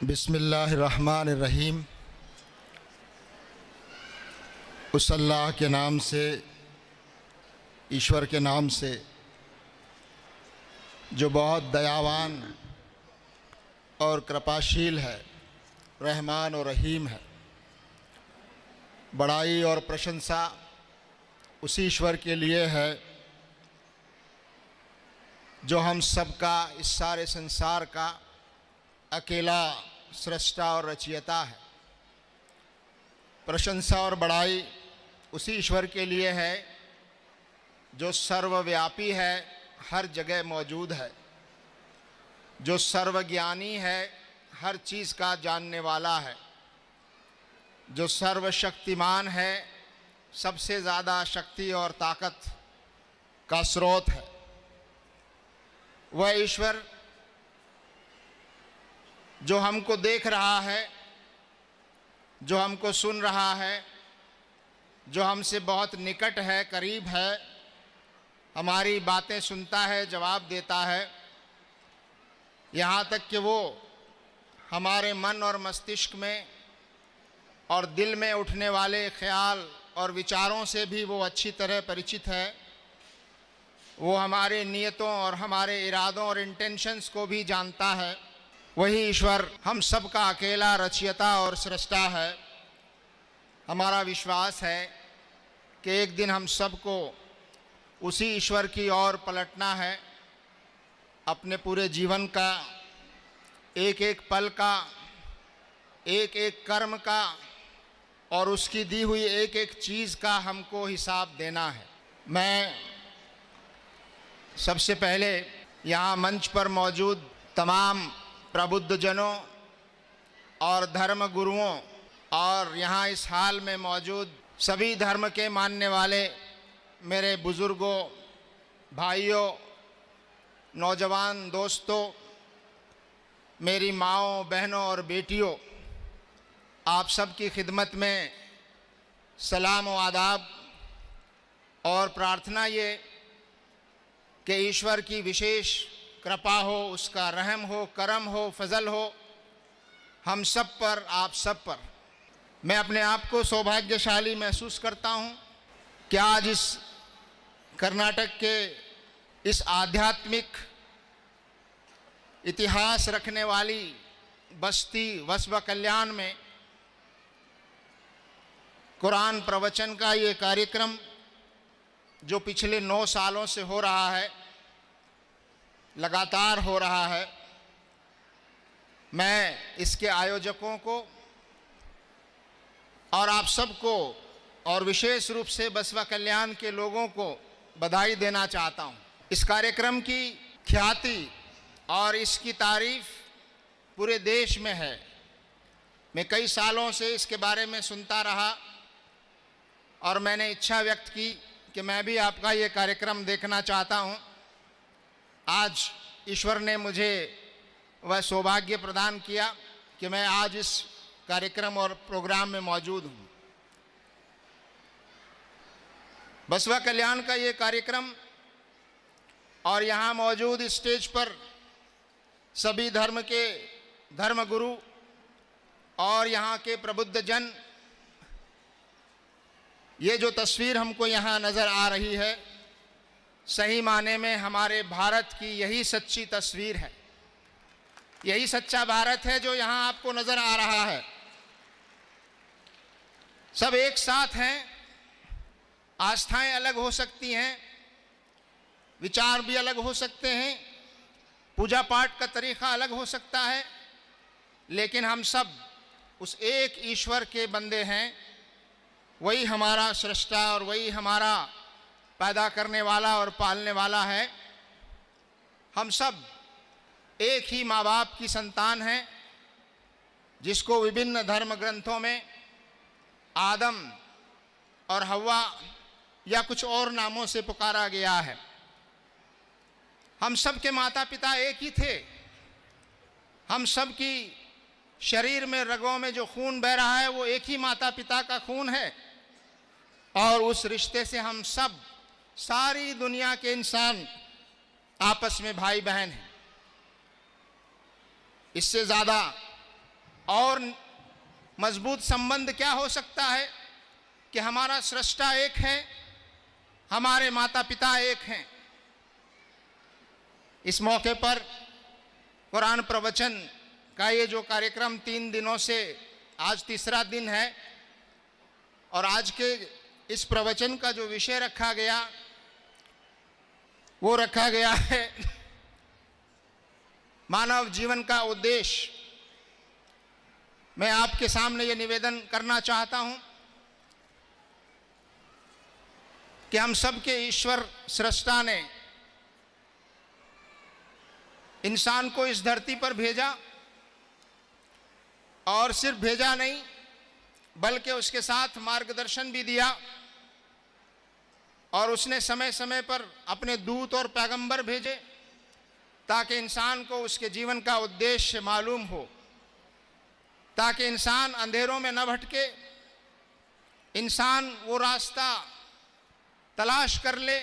बिस्मिल्लाहिर्रहमानिर्रहीम। उस अल्लाह के नाम से, ईश्वर के नाम से जो बहुत दयावान और कृपाशील है, रहमान और रहीम है। बड़ाई और प्रशंसा उसी ईश्वर के लिए है जो हम सबका, इस सारे संसार का अकेला सृष्टा और रचयिता है। प्रशंसा और बड़ाई उसी ईश्वर के लिए है जो सर्वव्यापी है, हर जगह मौजूद है, जो सर्वज्ञानी है, हर चीज़ का जानने वाला है, जो सर्वशक्तिमान है, सबसे ज़्यादा शक्ति और ताकत का स्रोत है। वह ईश्वर जो हमको देख रहा है, जो हमको सुन रहा है, जो हमसे बहुत निकट है, करीब है, हमारी बातें सुनता है, जवाब देता है, यहाँ तक कि वो हमारे मन और मस्तिष्क में और दिल में उठने वाले ख्याल और विचारों से भी वो अच्छी तरह परिचित है। वो हमारे नियतों और हमारे इरादों और इंटेंशंस को भी जानता है। वही ईश्वर हम सब का अकेला रचयिता और सृष्टा है। हमारा विश्वास है कि एक दिन हम सबको उसी ईश्वर की ओर पलटना है। अपने पूरे जीवन का, एक एक पल का, एक एक कर्म का और उसकी दी हुई एक एक चीज़ का हमको हिसाब देना है। मैं सबसे पहले यहाँ मंच पर मौजूद तमाम प्रबुद्धजनों और धर्म गुरुओं और यहाँ इस हाल में मौजूद सभी धर्म के मानने वाले मेरे बुज़ुर्गों, भाइयों, नौजवान दोस्तों, मेरी माँओं, बहनों और बेटियों, आप सब की खिदमत में सलाम व आदाब और प्रार्थना ये कि ईश्वर की विशेष कृपा हो, उसका रहम हो, करम हो, फजल हो हम सब पर, आप सब पर। मैं अपने आप को सौभाग्यशाली महसूस करता हूँ कि आज इस कर्नाटक के इस आध्यात्मिक इतिहास रखने वाली बस्ती वस्व कल्याण में कुरान प्रवचन का ये कार्यक्रम जो पिछले 9 सालों से हो रहा है, लगातार हो रहा है, मैं इसके आयोजकों को और आप सबको और विशेष रूप से बसवा कल्याण के लोगों को बधाई देना चाहता हूँ। इस कार्यक्रम की ख्याति और इसकी तारीफ पूरे देश में है। मैं कई सालों से इसके बारे में सुनता रहा और मैंने इच्छा व्यक्त की कि मैं भी आपका ये कार्यक्रम देखना चाहता हूँ। आज ईश्वर ने मुझे वह सौभाग्य प्रदान किया कि मैं आज इस कार्यक्रम और प्रोग्राम में मौजूद हूँ। बसवा कल्याण का ये कार्यक्रम और यहाँ मौजूद स्टेज पर सभी धर्म के धर्म गुरु और यहाँ के प्रबुद्ध जन, ये जो तस्वीर हमको यहाँ नज़र आ रही है, सही माने में हमारे भारत की यही सच्ची तस्वीर है। यही सच्चा भारत है जो यहाँ आपको नज़र आ रहा है। सब एक साथ हैं। आस्थाएं अलग हो सकती हैं, विचार भी अलग हो सकते हैं, पूजा पाठ का तरीक़ा अलग हो सकता है, लेकिन हम सब उस एक ईश्वर के बंदे हैं। वही हमारा सृष्टा और वही हमारा पैदा करने वाला और पालने वाला है। हम सब एक ही माँ बाप की संतान हैं, जिसको विभिन्न धर्म ग्रंथों में आदम और हव्वा या कुछ और नामों से पुकारा गया है। हम सब के माता पिता एक ही थे। हम सब की शरीर में, रगों में जो खून बह रहा है वो एक ही माता पिता का खून है और उस रिश्ते से हम सब, सारी दुनिया के इंसान आपस में भाई बहन हैं। इससे ज़्यादा और मजबूत संबंध क्या हो सकता है कि हमारा सृष्टा एक है, हमारे माता पिता एक हैं। इस मौके पर कुरान प्रवचन का ये जो कार्यक्रम 3 दिनों से आज तीसरा दिन है, और आज के इस प्रवचन का जो विषय रखा गया वो रखा गया है मानव जीवन का उद्देश्य। मैं आपके सामने ये निवेदन करना चाहता हूं कि हम सबके ईश्वर सृष्टा ने इंसान को इस धरती पर भेजा, और सिर्फ भेजा नहीं बल्कि उसके साथ मार्गदर्शन भी दिया, और उसने समय समय पर अपने दूत और पैगंबर भेजे ताकि इंसान को उसके जीवन का उद्देश्य मालूम हो, ताकि इंसान अंधेरों में न भटके, इंसान वो रास्ता तलाश कर ले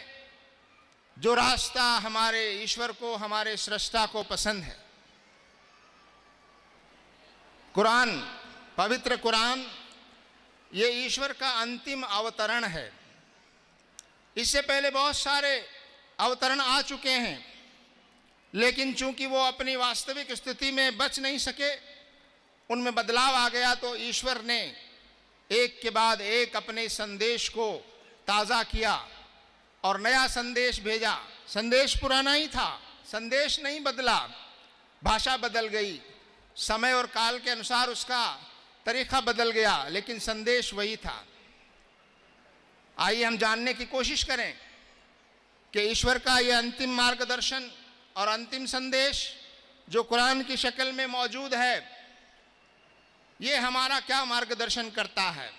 जो रास्ता हमारे ईश्वर को, हमारे सृष्टा को पसंद है। कुरान, पवित्र कुरान, ये ईश्वर का अंतिम अवतरण है। इससे पहले बहुत सारे अवतरण आ चुके हैं, लेकिन चूंकि वो अपनी वास्तविक स्थिति में बच नहीं सके, उनमें बदलाव आ गया, तो ईश्वर ने एक के बाद एक अपने संदेश को ताज़ा किया और नया संदेश भेजा। संदेश पुराना ही था, संदेश नहीं बदला, भाषा बदल गई, समय और काल के अनुसार उसका तरीका बदल गया, लेकिन संदेश वही था। आइए हम जानने की कोशिश करें कि ईश्वर का यह अंतिम मार्गदर्शन और अंतिम संदेश जो कुरान की शक्ल में मौजूद है, ये हमारा क्या मार्गदर्शन करता है।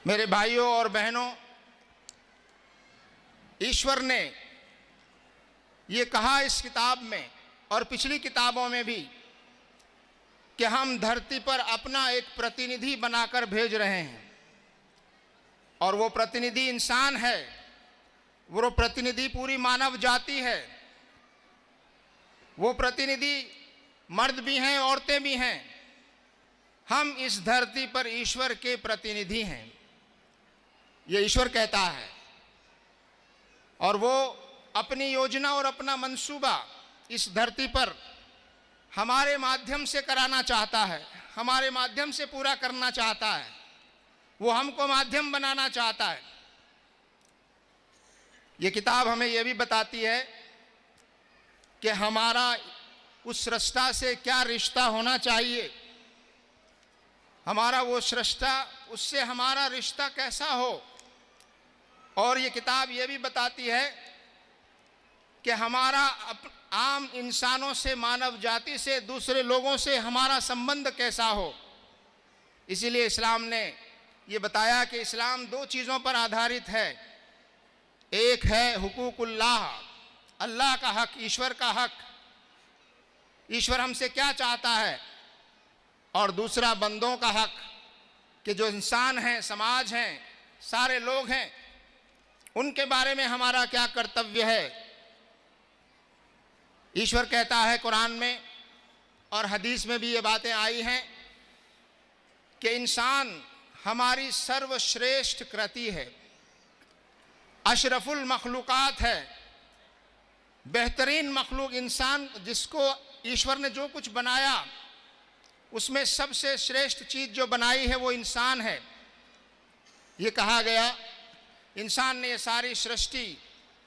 मेरे भाइयों और बहनों, ईश्वर ने ये कहा इस किताब में और पिछली किताबों में भी कि हम धरती पर अपना एक प्रतिनिधि बनाकर भेज रहे हैं, और वो प्रतिनिधि इंसान है, वो प्रतिनिधि पूरी मानव जाति है, वो प्रतिनिधि मर्द भी हैं, औरतें भी हैं। हम इस धरती पर ईश्वर के प्रतिनिधि हैं, ये ईश्वर कहता है, और वो अपनी योजना और अपना मंसूबा इस धरती पर हमारे माध्यम से कराना चाहता है, हमारे माध्यम से पूरा करना चाहता है। वो हमको माध्यम बनाना चाहता है। ये किताब हमें यह भी बताती है कि हमारा उस सृष्टा से क्या रिश्ता होना चाहिए, हमारा वो सृष्टा, उससे हमारा रिश्ता कैसा हो। और ये किताब ये भी बताती है कि हमारा आम इंसानों से, मानव जाति से, दूसरे लोगों से हमारा संबंध कैसा हो। इसीलिए इस्लाम ने ये बताया कि इस्लाम 2 चीज़ों पर आधारित है। एक है हुकूकुल्लाह, अल्लाह का हक, ईश्वर का हक, ईश्वर हमसे क्या चाहता है, और दूसरा बंदों का हक, कि जो इंसान हैं, समाज हैं, सारे लोग हैं, उनके बारे में हमारा क्या कर्तव्य है। ईश्वर कहता है कुरान में और हदीस में भी ये बातें आई हैं कि इंसान हमारी सर्वश्रेष्ठ कृति है, अशरफुल मखलूकात है, बेहतरीन मखलूक इंसान, जिसको ईश्वर ने जो कुछ बनाया उसमें सबसे श्रेष्ठ चीज़ जो बनाई है वो इंसान है। ये कहा गया इंसान ने ये सारी सृष्टि,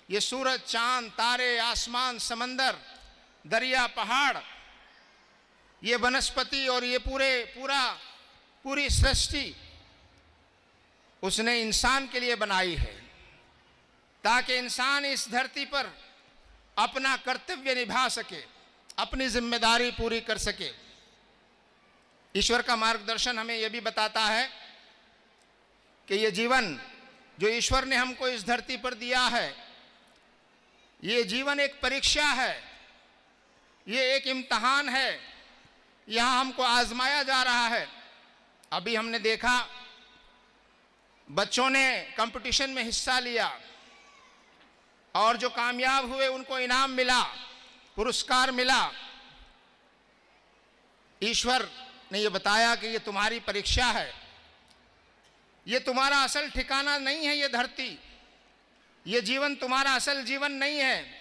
ये सूरज, चांद, तारे, आसमान, समंदर, दरिया, पहाड़, ये वनस्पति और ये पूरी सृष्टि उसने इंसान के लिए बनाई है, ताकि इंसान इस धरती पर अपना कर्तव्य निभा सके, अपनी जिम्मेदारी पूरी कर सके। ईश्वर का मार्गदर्शन हमें यह भी बताता है कि ये जीवन जो ईश्वर ने हमको इस धरती पर दिया है, ये जीवन एक परीक्षा है, ये एक इम्तहान है, यहाँ हमको आजमाया जा रहा है। अभी हमने देखा बच्चों ने कंपटीशन में हिस्सा लिया और जो कामयाब हुए उनको इनाम मिला, पुरस्कार मिला, ईश्वर ने ये बताया कि ये तुम्हारी परीक्षा है, ये तुम्हारा असल ठिकाना नहीं है। ये धरती, ये जीवन तुम्हारा असल जीवन नहीं है।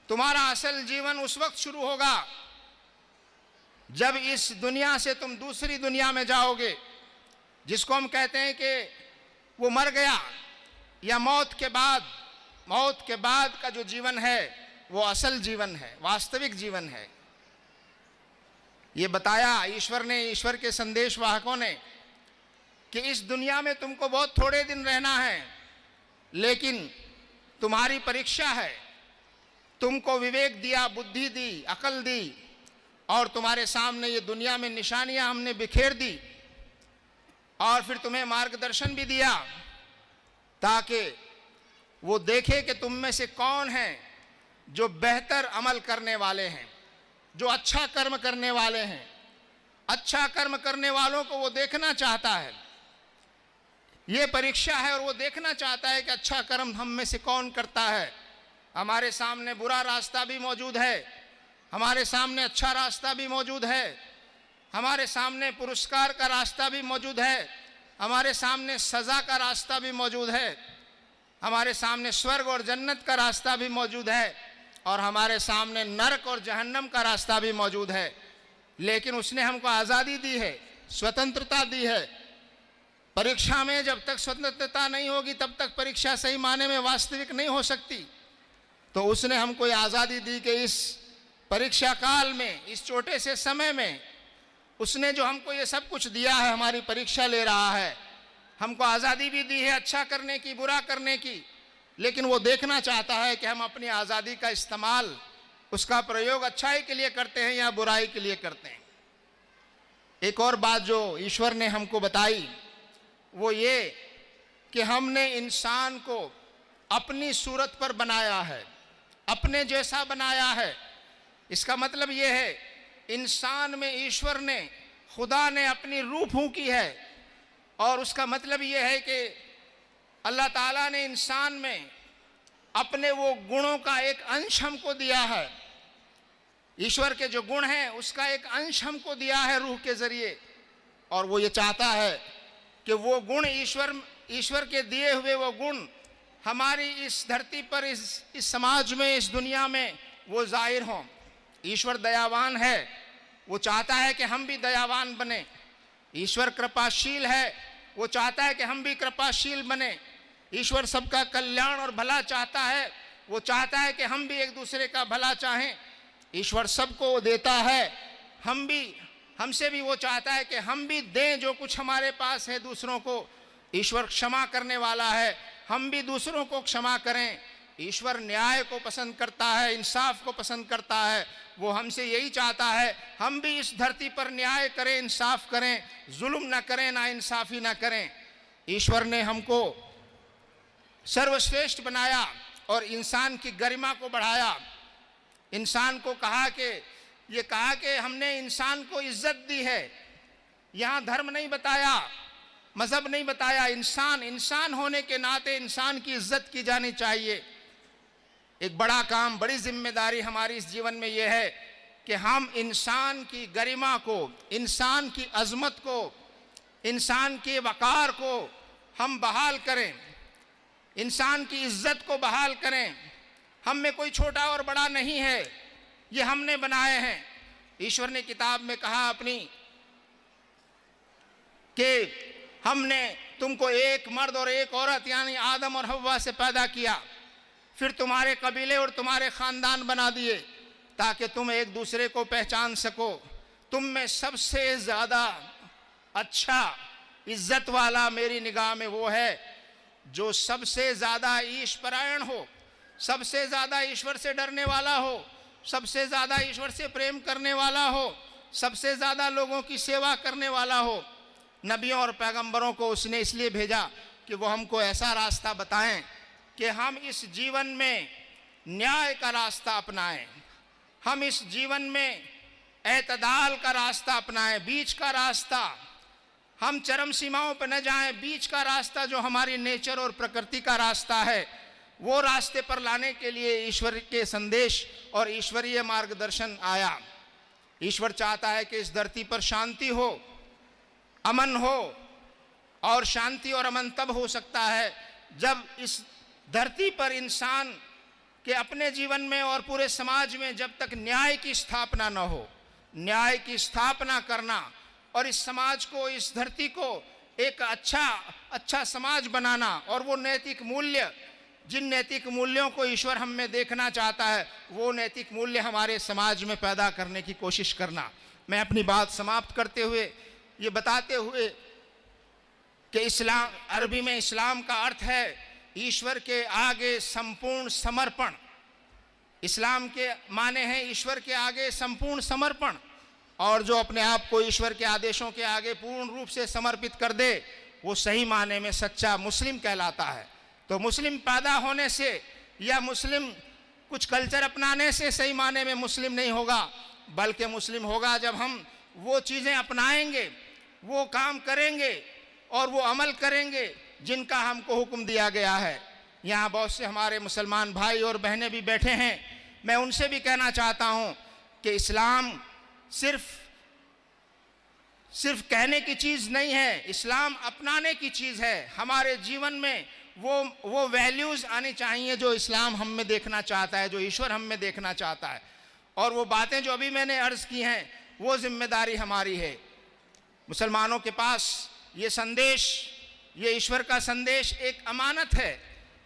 तुम्हारा असल जीवन उस वक्त शुरू होगा जब इस दुनिया से तुम दूसरी दुनिया में जाओगे, जिसको हम कहते हैं कि वो मर गया, या मौत के बाद का जो जीवन है वो असल जीवन है, वास्तविक जीवन है। ये बताया ईश्वर ने, ईश्वर के संदेश वाहकों ने, कि इस दुनिया में तुमको बहुत थोड़े दिन रहना है, लेकिन तुम्हारी परीक्षा है। तुमको विवेक दिया, बुद्धि दी, अकल दी, और तुम्हारे सामने ये दुनिया में निशानियां हमने बिखेर दी, और फिर तुम्हें मार्गदर्शन भी दिया ताकि वो देखे कि तुम में से कौन है जो बेहतर अमल करने वाले हैं, जो अच्छा कर्म करने वाले हैं। अच्छा कर्म करने वालों को वो देखना चाहता है। ये परीक्षा है और वो देखना चाहता है कि अच्छा कर्म हम में से कौन करता है। हमारे सामने बुरा रास्ता भी मौजूद है, हमारे सामने अच्छा रास्ता भी मौजूद है, हमारे सामने पुरस्कार का रास्ता भी मौजूद है, हमारे सामने सज़ा का रास्ता भी मौजूद है, हमारे सामने स्वर्ग और जन्नत का रास्ता भी मौजूद है, और हमारे सामने नरक और जहन्नम का रास्ता भी मौजूद है। लेकिन उसने हमको आज़ादी दी है, स्वतंत्रता दी है। परीक्षा में जब तक स्वतंत्रता नहीं होगी तब तक परीक्षा सही माने में वास्तविक नहीं हो सकती। तो उसने हमको ये आज़ादी दी कि इस परीक्षा काल में, इस छोटे से समय में, उसने जो हमको ये सब कुछ दिया है, हमारी परीक्षा ले रहा है, हमको आज़ादी भी दी है अच्छा करने की, बुरा करने की, लेकिन वो देखना चाहता है कि हम अपनी आज़ादी का इस्तेमाल, उसका प्रयोग अच्छाई के लिए करते हैं या बुराई के लिए करते हैं। एक और बात जो ईश्वर ने हमको बताई वो ये कि हमने इंसान को अपनी सूरत पर बनाया है, अपने जैसा बनाया है। इसका मतलब ये है, इंसान में ईश्वर ने, खुदा ने अपनी रूह फूंकी है, और उसका मतलब ये है कि अल्लाह ताला ने इंसान में अपने वो गुणों का एक अंश हमको दिया है। ईश्वर के जो गुण हैं उसका एक अंश हमको दिया है रूह के जरिए, और वो ये चाहता है कि वो गुण, ईश्वर के दिए हुए वो गुण हमारी इस धरती पर, इस समाज में, इस दुनिया में वो जाहिर हों। ईश्वर दयावान है, वो चाहता है कि हम भी दयावान बने। ईश्वर कृपाशील है, वो चाहता है कि हम भी कृपाशील बने। ईश्वर सबका कल्याण और भला चाहता है, वो चाहता है कि हम भी एक दूसरे का भला चाहें। ईश्वर सबको देता है, हमसे भी वो चाहता है कि हम भी दें जो कुछ हमारे पास है दूसरों को। ईश्वर क्षमा करने वाला है, हम भी दूसरों को क्षमा करें। ईश्वर न्याय को पसंद करता है, इंसाफ को पसंद करता है। वो हमसे यही चाहता है, हम भी इस धरती पर न्याय करें, इंसाफ करें, जुल्म ना करें, ना इंसाफी ना करें। ईश्वर ने हमको सर्वश्रेष्ठ बनाया और इंसान की गरिमा को बढ़ाया। इंसान को कहा कि हमने इंसान को इज्जत दी है। यहाँ धर्म नहीं बताया, मजहब नहीं बताया, इंसान होने के नाते इंसान की इज्जत की जानी चाहिए। एक बड़ा काम, बड़ी जिम्मेदारी हमारी इस जीवन में यह है कि हम इंसान की गरिमा को, इंसान की अजमत को, इंसान के वकार को हम बहाल करें, इंसान की इज्जत को बहाल करें। हम में कोई छोटा और बड़ा नहीं है, ये हमने बनाए हैं। ईश्वर ने किताब में कहा अपनी कि हमने तुमको एक मर्द और एक औरत यानी आदम और हव्वा से पैदा किया, फिर तुम्हारे कबीले और तुम्हारे ख़ानदान बना दिए ताकि तुम एक दूसरे को पहचान सको। तुम में सबसे ज़्यादा अच्छा, इज्जत वाला मेरी निगाह में वो है जो सबसे ज़्यादा ईश्वरायण हो, सबसे ज़्यादा ईश्वर से डरने वाला हो, सबसे ज़्यादा ईश्वर से प्रेम करने वाला हो, सबसे ज़्यादा लोगों की सेवा करने वाला हो। नबियों और पैगंबरों को उसने इसलिए भेजा कि वो हमको ऐसा रास्ता बताएं कि हम इस जीवन में न्याय का रास्ता अपनाएं, हम इस जीवन में एतदाल का रास्ता अपनाएं, बीच का रास्ता। हम चरम सीमाओं पर न जाएं, बीच का रास्ता जो हमारी नेचर और प्रकृति का रास्ता है, वो रास्ते पर लाने के लिए ईश्वर के संदेश और ईश्वरीय मार्गदर्शन आया। ईश्वर चाहता है कि इस धरती पर शांति हो, अमन हो, और शांति और अमन तब हो सकता है जब इस धरती पर इंसान के अपने जीवन में और पूरे समाज में जब तक न्याय की स्थापना न हो। न्याय की स्थापना करना और इस समाज को, इस धरती को एक अच्छा समाज बनाना, और वो नैतिक मूल्य, जिन नैतिक मूल्यों को ईश्वर हम में देखना चाहता है, वो नैतिक मूल्य हमारे समाज में पैदा करने की कोशिश करना। मैं अपनी बात समाप्त करते हुए ये बताते हुए कि इस्लाम, अरबी में इस्लाम का अर्थ है ईश्वर के आगे संपूर्ण समर्पण। इस्लाम के माने हैं ईश्वर के आगे संपूर्ण समर्पण, और जो अपने आप को ईश्वर के आदेशों के आगे पूर्ण रूप से समर्पित कर दे वो सही माने में सच्चा मुस्लिम कहलाता है। तो मुस्लिम पैदा होने से या मुस्लिम कुछ कल्चर अपनाने से सही माने में मुस्लिम नहीं होगा, बल्कि मुस्लिम होगा जब हम वो चीज़ें अपनाएंगे, वो काम करेंगे और वो अमल करेंगे जिनका हमको हुक्म दिया गया है। यहाँ बहुत से हमारे मुसलमान भाई और बहनें भी बैठे हैं, मैं उनसे भी कहना चाहता हूँ कि इस्लाम सिर्फ कहने की चीज़ नहीं है, इस्लाम अपनाने की चीज़ है। हमारे जीवन में वो वैल्यूज़ आनी चाहिए जो इस्लाम हम में देखना चाहता है, जो ईश्वर हम में देखना चाहता है। और वो बातें जो अभी मैंने अर्ज़ की हैं वो जिम्मेदारी हमारी है। मुसलमानों के पास ये संदेश, ये ईश्वर का संदेश एक अमानत है,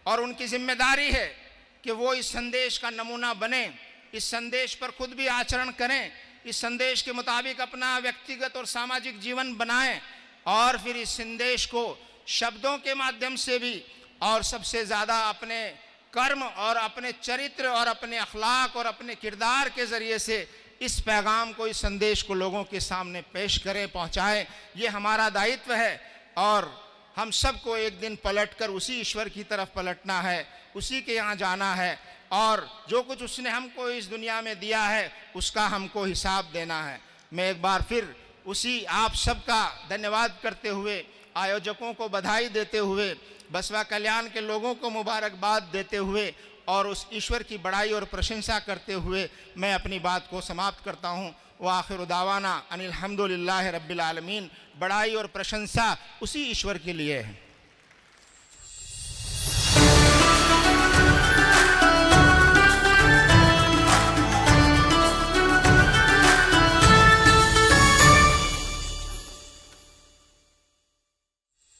और उनकी जिम्मेदारी है कि वो इस संदेश का नमूना बने, इस संदेश पर खुद भी आचरण करें, इस संदेश के मुताबिक अपना व्यक्तिगत और सामाजिक जीवन बनाएं, और फिर इस संदेश को शब्दों के माध्यम से भी और सबसे ज़्यादा अपने कर्म और अपने चरित्र और अपने अखलाक और अपने किरदार के ज़रिए से इस पैगाम को, इस संदेश को लोगों के सामने पेश करें, पहुंचाएं। ये हमारा दायित्व है, और हम सबको एक दिन पलटकर उसी ईश्वर की तरफ पलटना है, उसी के यहाँ जाना है, और जो कुछ उसने हमको इस दुनिया में दिया है उसका हमको हिसाब देना है। मैं एक बार फिर उसी आप सबका धन्यवाद करते हुए, आयोजकों को बधाई देते हुए, बसवा कल्याण के लोगों को मुबारकबाद देते हुए और उस ईश्वर की बड़ाई और प्रशंसा करते हुए मैं अपनी बात को समाप्त करता हूँ। व आखिर दावाना अनिल हम्दुलिल्लाहि रब्बिल आलमीन। बड़ाई और प्रशंसा उसी ईश्वर के लिए है।